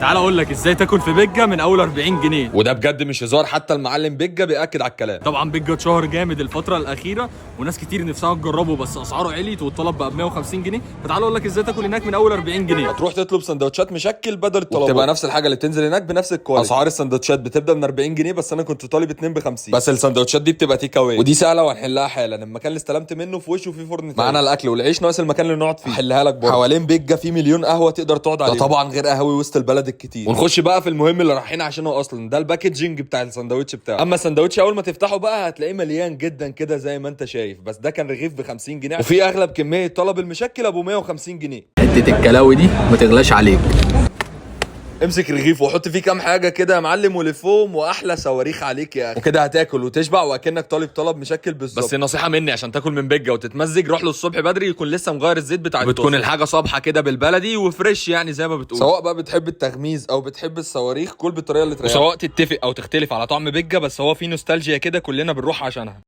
تعال اقول لك ازاي تاكل في بيجا من اول 40 جنيه. وده بجد مش هزار، حتى المعلم بيجا بياكد على الكلام. طبعا بيجا اتشهر جامد الفتره الاخيره وناس كتير نفسها تجربه، بس اسعاره عليت والطلب بقى ب 150 جنيه. فتعال اقول لك ازاي تاكل هناك من اول 40 جنيه. هتروح تطلب سندوتشات مشكل بدل الطلبات، تبقى نفس الحاجه اللي بتنزل هناك بنفس الكواليتي. اسعار السندوتشات بتبدا من 40 جنيه، بس انا كنت طالب 2 ب 50. بس السندوتشات دي بتبقى تيك اواي، ودي سهله وهنحلها حالا. المكان اللي استلمت منه في وشه في فرن معانا الاكل والعيش، ناقص المكان اللي نقعد فيه. هحلها لك برضه. حوالين بيجا في مليون قهوه تقدر تقعد عليها، ده طبعا غير قهاوي وسط البلد الكتير. ونخش بقى في المهم اللي رايحين عشانه اصلا، ده الباكجينج بتاع السندوتش بتاعه. اما السندوتش اول ما تفتحه بقى هتلاقيه مليان جدا كده زي ما انت شايف، بس ده كان رغيف ب 50 جنيه، وفي اغلب كميه طلب المشكل ابو 150 جنيه. حته الكلاوي دي ما تغلاش عليك. امسك رغيف وحط فيه كام حاجه كده يا معلم ولفهم، واحلى صواريخ عليك يا اخي. وكده هتاكل وتشبع واكنك طلب مشكل بالظبط. بس نصيحه مني، عشان تاكل من بيجا وتتمزج روح له الصبح بدري، يكون لسه مغير الزيت بتاع الطاسه، بتكون الحاجه صابحه كده بالبلدي وفريش يعني زي ما بتقول. سواء بقى بتحب التغميز او بتحب الصواريخ، كل بالطريقه اللي تريحك. وسواء تتفق او تختلف على طعم بيجا، بس هو في نوستالجيا كده كلنا بنروح عشانها.